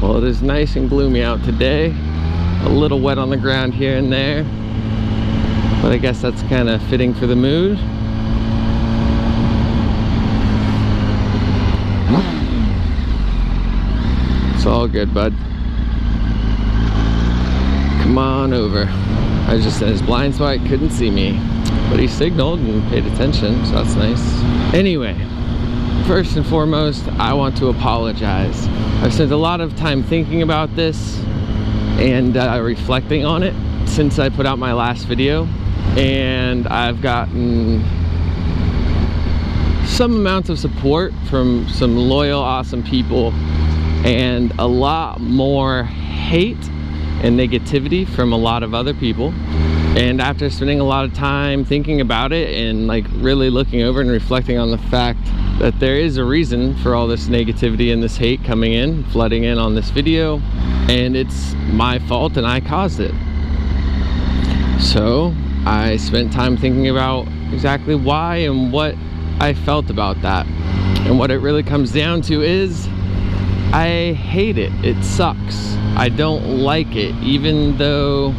Well, it is nice and gloomy out today. A little wet on the ground here and there, but I guess that's kind of fitting for the mood. It's all good, bud. Come on over. I was just in his blind spot, couldn't see me, but he signaled and paid attention, so that's nice. Anyway, first and foremost, I want to apologize. I've spent a lot of time thinking about this and reflecting on it since I put out my last video, and I've gotten some amount of support from some loyal, awesome people, and a lot more hate and negativity from a lot of other people. And after spending a lot of time thinking about it and like really looking over and reflecting on the fact that there is a reason for all this negativity and this hate coming in, flooding in on this video, and it's my fault and I caused it. So I spent time thinking about exactly why and what I felt about that. And what it really comes down to is I hate it. It sucks. I don't like it, even though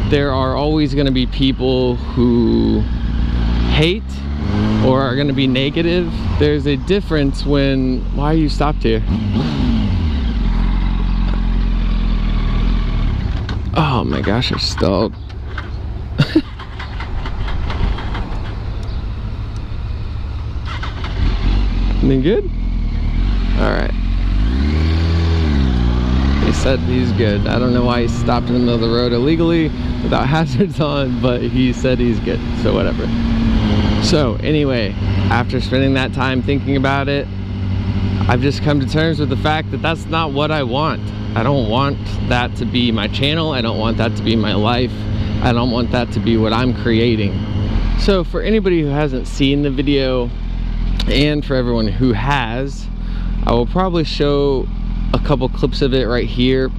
there are always going to be people who hate or are going to be negative. There's a difference when... Why are you stopped here? Oh my gosh, I stalled. Anything good? Alright. He said he's good. I don't know why he stopped in the middle of the road illegally without hazards on, but he said he's good, so whatever. So anyway, after spending that time thinking about it, I've just come to terms with the fact that that's not what I want. I don't want that to be my channel. I don't want that to be my life. I don't want that to be what I'm creating. So for anybody who hasn't seen the video, and for everyone who has, I will probably show a couple clips of it right here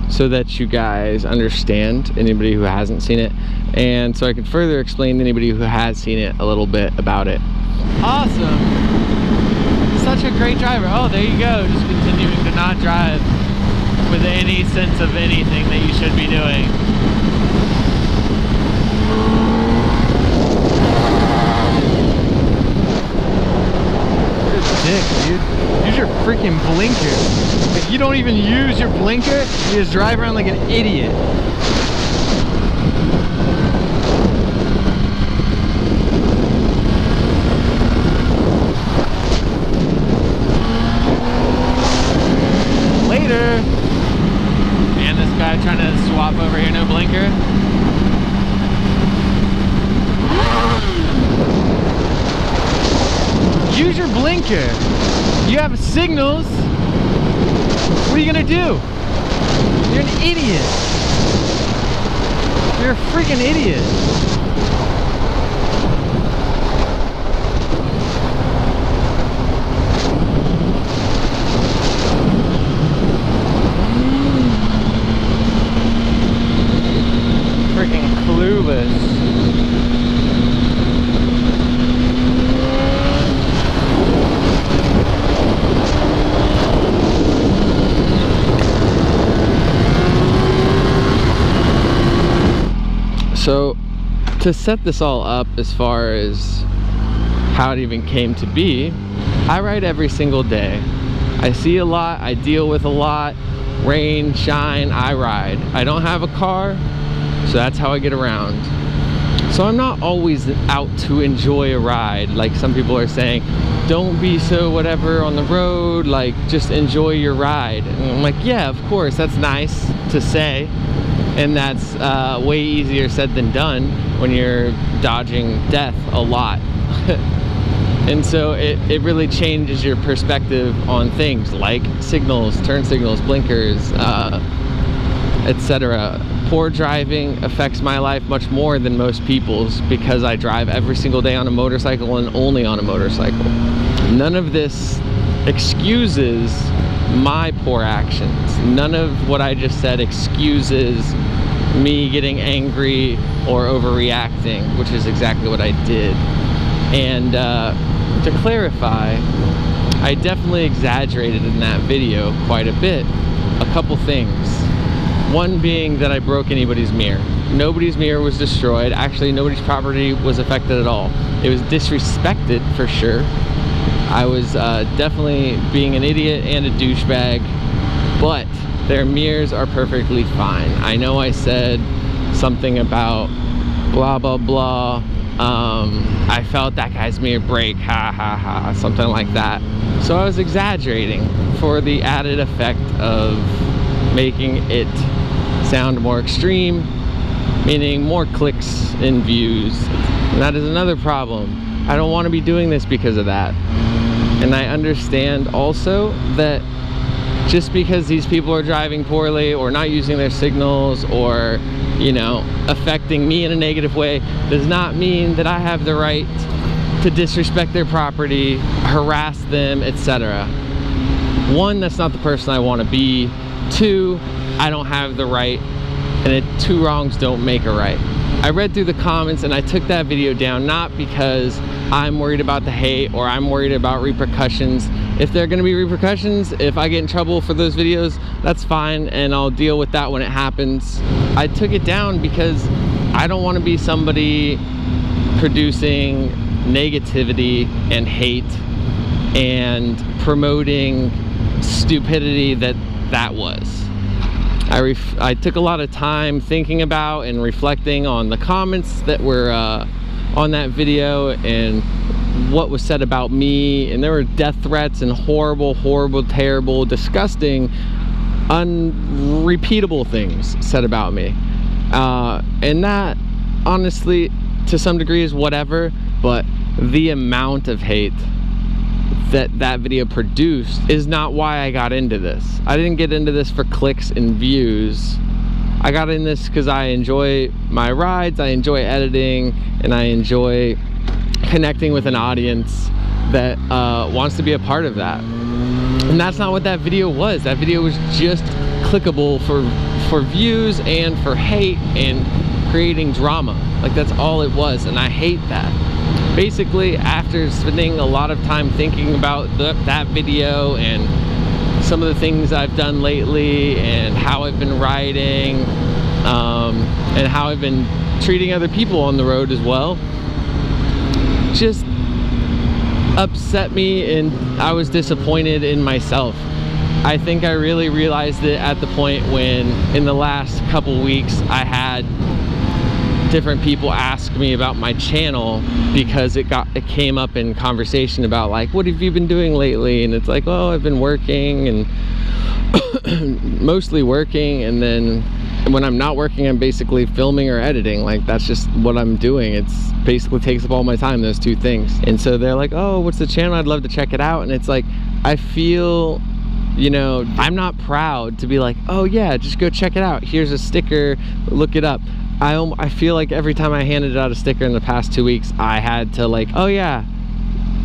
so that you guys understand, anybody who hasn't seen it, and so I can further explain to anybody who has seen it a little bit about it. Awesome. Such a great driver. Oh, there you go. Just continuing to not drive with any sense of anything that you should be doing. Dick, dude. Use your freaking blinker. If you don't even use your blinker, you just drive around like an idiot. Later. Man, this guy trying to swap over here, no blinker. Use your blinker. You have signals. What are you gonna do? You're an idiot. You're a freaking idiot. Freaking clueless. So to set this all up as far as how it even came to be, I ride every single day. I see a lot, I deal with a lot, rain, shine, I ride. I don't have a car, so that's how I get around. So I'm not always out to enjoy a ride, like some people are saying, don't be so whatever on the road, like just enjoy your ride. And I'm like, yeah, of course, that's nice to say. And that's way easier said than done when you're dodging death a lot. And so it really changes your perspective on things like signals, turn signals, blinkers, etc. Poor driving affects my life much more than most people's because I drive every single day on a motorcycle and only on a motorcycle. None of this excuses my poor actions. None of what I just said excuses me getting angry or overreacting, which is exactly what I did. And to clarify, I definitely exaggerated in that video quite a bit. A couple things. One being that I broke anybody's mirror. Nobody's mirror was destroyed. Actually, nobody's property was affected at all. It was disrespected for sure. I was definitely being an idiot and a douchebag, but their mirrors are perfectly fine. I know I said something about blah blah blah. I felt that guy's mirror break, ha ha ha, something like that. So I was exaggerating for the added effect of making it sound more extreme, meaning more clicks and views. And that is another problem. I don't want to be doing this because of that. And I understand also that just because these people are driving poorly or not using their signals or, you know, affecting me in a negative way does not mean that I have the right to disrespect their property, harass them, etc. One, that's not the person I want to be. Two, I don't have the right, and two wrongs don't make a right. I read through the comments and I took that video down not because I'm worried about the hate or I'm worried about repercussions. If there are going to be repercussions, if I get in trouble for those videos, that's fine, and I'll deal with that when it happens. I took it down because I don't want to be somebody producing negativity and hate and promoting stupidity that was. I took a lot of time thinking about and reflecting on the comments that were on that video and what was said about me, and there were death threats and horrible, terrible, disgusting, unrepeatable things said about me. And that, honestly, to some degree is whatever, but the amount of hate that video produced is not why I got into this. I didn't get into this for clicks and views. I got in this because I enjoy my rides, I enjoy editing, and I enjoy connecting with an audience that wants to be a part of that. And that's not what that video was. That video was just clickable for views and for hate and creating drama. Like, that's all it was, and I hate that. Basically, after spending a lot of time thinking about that video and some of the things I've done lately and how I've been riding and how I've been treating other people on the road as well, just upset me, and I was disappointed in myself. I think I really realized it at the point when in the last couple weeks I had different people ask me about my channel because it came up in conversation about, like, what have you been doing lately? And it's like, oh, I've been working, and mostly working, and then when I'm not working, I'm basically filming or editing. Like, that's just what I'm doing. It's basically takes up all my time, those two things. And so they're like, oh, what's the channel? I'd love to check it out. And it's like, I feel, you know, I'm not proud to be like, oh yeah, just go check it out, here's a sticker, look it up. I feel like every time I handed out a sticker in the past 2 weeks, I had to, like, oh yeah,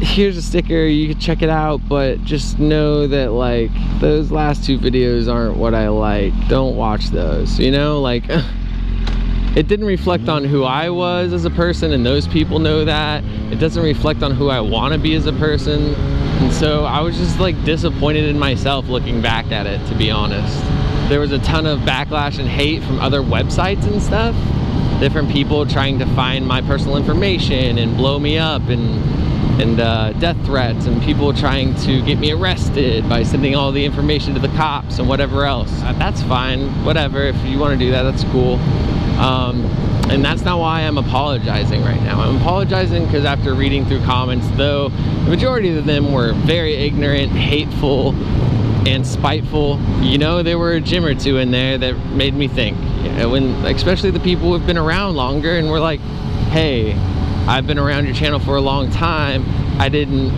here's a sticker, you can check it out, but just know that, like, those last two videos aren't what I like, don't watch those, you know? Like, it didn't reflect on who I was as a person, and those people know that. It doesn't reflect on who I want to be as a person, and so I was just, like, disappointed in myself looking back at it, to be honest. There was a ton of backlash and hate from other websites and stuff. Different people trying to find my personal information and blow me up, and death threats, and people trying to get me arrested by sending all the information to the cops and whatever else. That's fine, whatever. If you want to do that, that's cool. And that's not why I'm apologizing right now. I'm apologizing because after reading through comments, though the majority of them were very ignorant, hateful, and spiteful, you know, there were a gem or two in there that made me think. You know, when, especially the people who've been around longer and were like, hey, I've been around your channel for a long time, I didn't,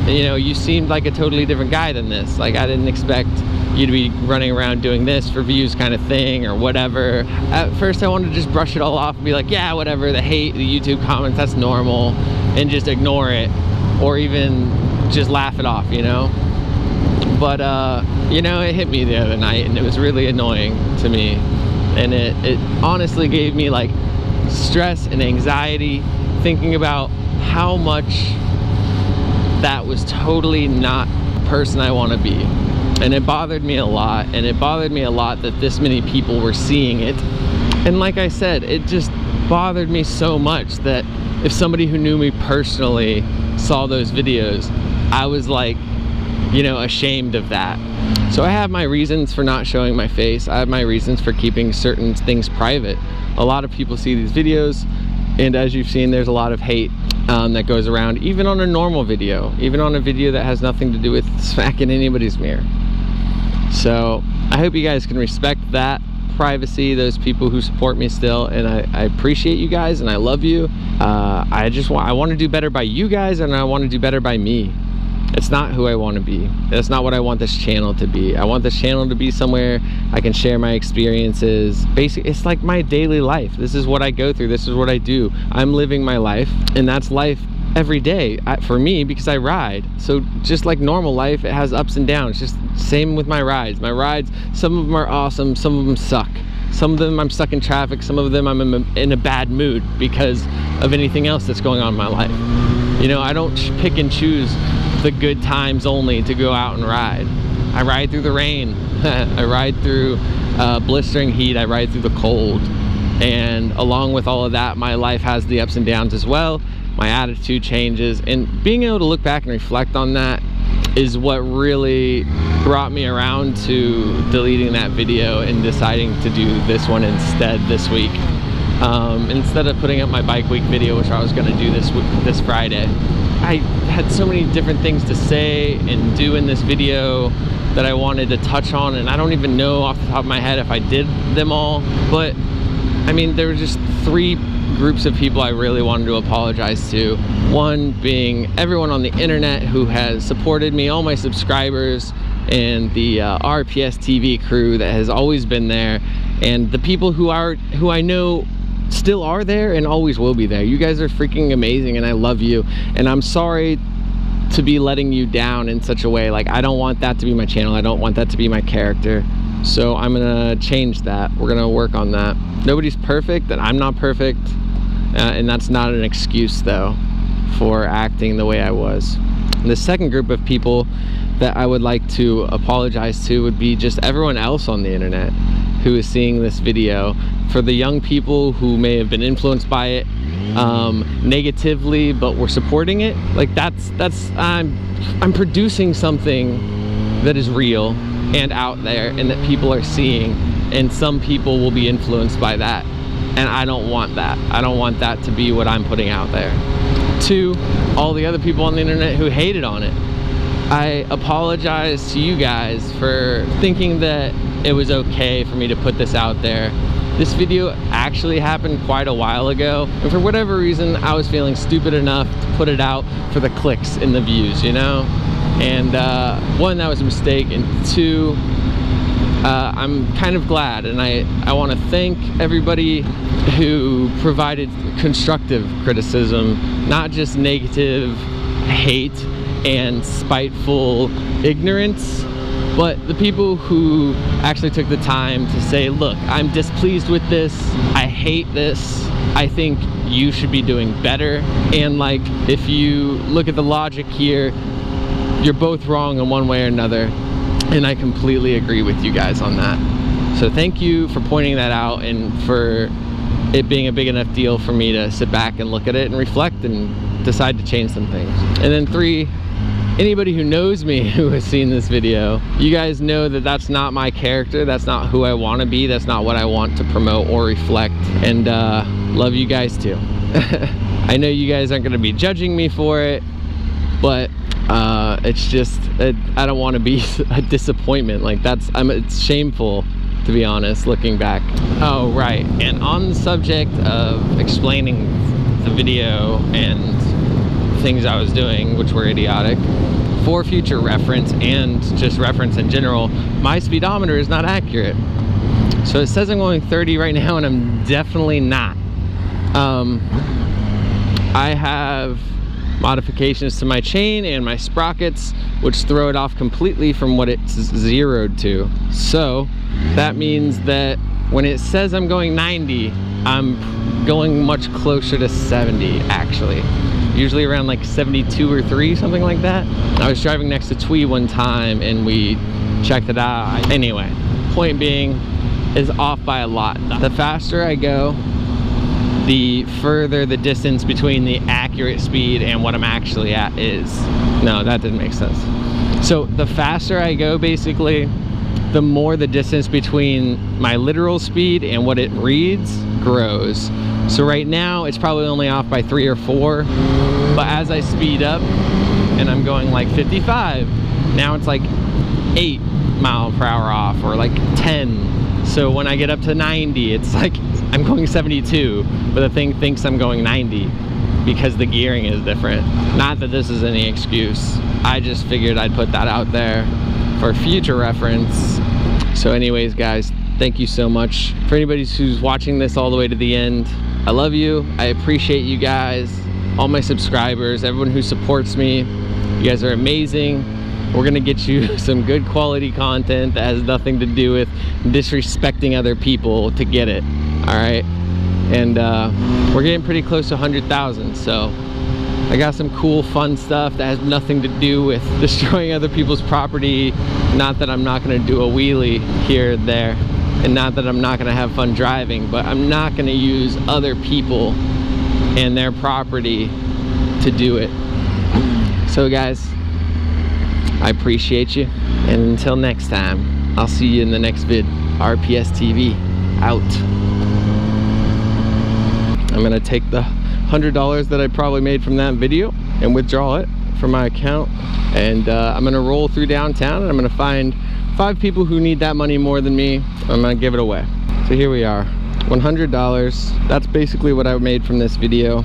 you know, you seemed like a totally different guy than this. Like, I didn't expect you to be running around doing this for views kind of thing or whatever. At first I wanted to just brush it all off and be like, yeah, whatever, the hate, the YouTube comments, that's normal, and just ignore it, or even just laugh it off, you know? But you know, it hit me the other night, and it was really annoying to me, and it honestly gave me, like, stress and anxiety thinking about how much that was totally not the person I want to be. And it bothered me a lot, and it bothered me a lot that this many people were seeing it. And like I said, it just bothered me so much that if somebody who knew me personally saw those videos, I was like, you know, ashamed of that. So I have my reasons for not showing my face. I have my reasons for keeping certain things private. A lot of people see these videos, and as you've seen, there's a lot of hate that goes around, even on a normal video, even on a video that has nothing to do with smacking anybody's mirror. So I hope you guys can respect that privacy, those people who support me still, and I appreciate you guys, and I love you. I want to do better by you guys, and I want to do better by me. It's not who I want to be. That's not what I want this channel to be. I want this channel to be somewhere I can share my experiences. Basically, it's like my daily life. This is what I go through. This is what I do. I'm living my life, and that's life every day for me, because I ride. So just like normal life, it has ups and downs. Just same with my rides. My rides, some of them are awesome, some of them suck. Some of them I'm stuck in traffic, some of them I'm in a bad mood because of anything else that's going on in my life. You know, I don't pick and choose the good times only to go out and ride. I ride through the rain. I ride through blistering heat. I ride through the cold. And along with all of that, my life has the ups and downs as well. My attitude changes, and being able to look back and reflect on that is what really brought me around to deleting that video and deciding to do this one instead this week. Instead of putting up my bike week video, which I was going to do this Friday, I had so many different things to say and do in this video that I wanted to touch on, and I don't even know off the top of my head if I did them all. But I mean, there were just 3 groups of people I really wanted to apologize to. One being everyone on the internet who has supported me, all my subscribers, and the RPSTV crew that has always been there, and the people who I know still are there and always will be there. You guys are freaking amazing, and I love you, and I'm sorry to be letting you down in such a way. Like, I don't want that to be my channel. I don't want that to be my character. So I'm gonna change that. We're gonna work on that. Nobody's perfect, and I'm not perfect, and that's not an excuse though for acting the way I was. And the second group of people that I would like to apologize to would be just everyone else on the internet who is seeing this video. For the young people who may have been influenced by it negatively, but were supporting it, like I'm producing something that is real and out there and that people are seeing, and some people will be influenced by that, and I don't want that. I don't want that to be what I'm putting out there. 2, all the other people on the internet who hated on it, I apologize to you guys for thinking that it was okay for me to put this out there. This video actually happened quite a while ago, and for whatever reason I was feeling stupid enough to put it out for the clicks and the views, you know? And 1, that was a mistake, and 2, I'm kind of glad, and I want to thank everybody who provided constructive criticism, not just negative hate and spiteful ignorance, but the people who actually took the time to say, look, I'm displeased with this, I hate this, I think you should be doing better, and like, if you look at the logic here, you're both wrong in one way or another, and I completely agree with you guys on that. So thank you for pointing that out, and for it being a big enough deal for me to sit back and look at it and reflect and decide to change some things. And then 3, anybody who knows me who has seen this video, you guys know that that's not my character, that's not who I want to be, that's not what I want to promote or reflect, and love you guys too. I know you guys aren't going to be judging me for it, but it's just, I don't want to be a disappointment. Like, it's shameful, to be honest, looking back. Oh, right, and on the subject of explaining the video and things I was doing, which were idiotic, for future reference and just reference in general, my speedometer is not accurate. So it says I'm going 30 right now, and I'm definitely not. I have modifications to my chain and my sprockets, which throw it off completely from what it's zeroed to. So that means that when it says I'm going 90, I'm going much closer to 70 actually, usually around like 72 or 3, something like that. I was driving next to Twee one time and we checked it out. Anyway, point being is off by a lot. The faster I go, the further the distance between the accurate speed and what I'm actually at is. No, that didn't make sense. So the faster I go, basically, the more the distance between my literal speed and what it reads grows. So right now it's probably only off by 3 or 4, but as I speed up and I'm going like 55, now it's like 8 mile per hour off, or like 10. So when I get up to 90, it's like I'm going 72, but the thing thinks I'm going 90 because the gearing is different. Not that this is any excuse. I just figured I'd put that out there for future reference. So anyways, guys, thank you so much. For anybody who's watching this all the way to the end, I love you. I appreciate you guys, all my subscribers, everyone who supports me. You guys are amazing. We're gonna get you some good quality content that has nothing to do with disrespecting other people to get it, all right? And we're getting pretty close to 100,000, so I got some cool, fun stuff that has nothing to do with destroying other people's property. Not that I'm not gonna do a wheelie here and there, and not that I'm not gonna have fun driving, but I'm not gonna use other people and their property to do it. So guys, I appreciate you, and until next time, I'll see you in the next vid. RPSTV out. I'm gonna take the $100 that I probably made from that video and withdraw it from my account, and I'm gonna roll through downtown and I'm gonna find 5 people who need that money more than me. I'm gonna give it away. So here we are, $100. That's basically what I made from this video.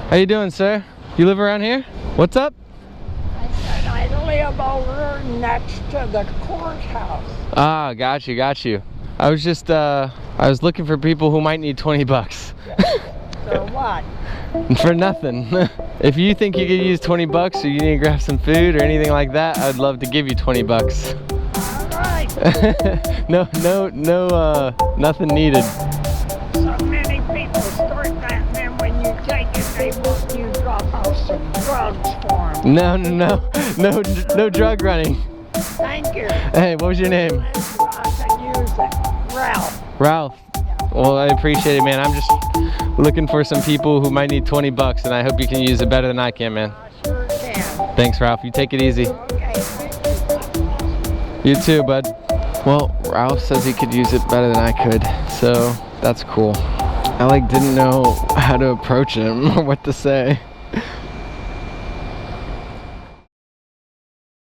How you doing, sir? You live around here? What's up? I live over next to the courthouse. Ah, got you, got you. I was just, I was looking for people who might need 20 bucks. For what? For nothing. If you think you could use 20 bucks or you need to grab some food or anything like that, I'd love to give you 20 bucks. All right. Nothing needed. So many people start that, and then when you take it, they want you to drop off some drugs for them. No drug running. Thank you. Hey, what was your name? I can use it. Ralph. Ralph. Well, I appreciate it, man. I'm just looking for some people who might need 20 bucks, and I hope you can use it better than I can, man. I sure can. Thanks, Ralph. You take it easy. Okay, thank you. You too, bud. Well, Ralph says he could use it better than I could, so that's cool. I didn't know how to approach him or what to say.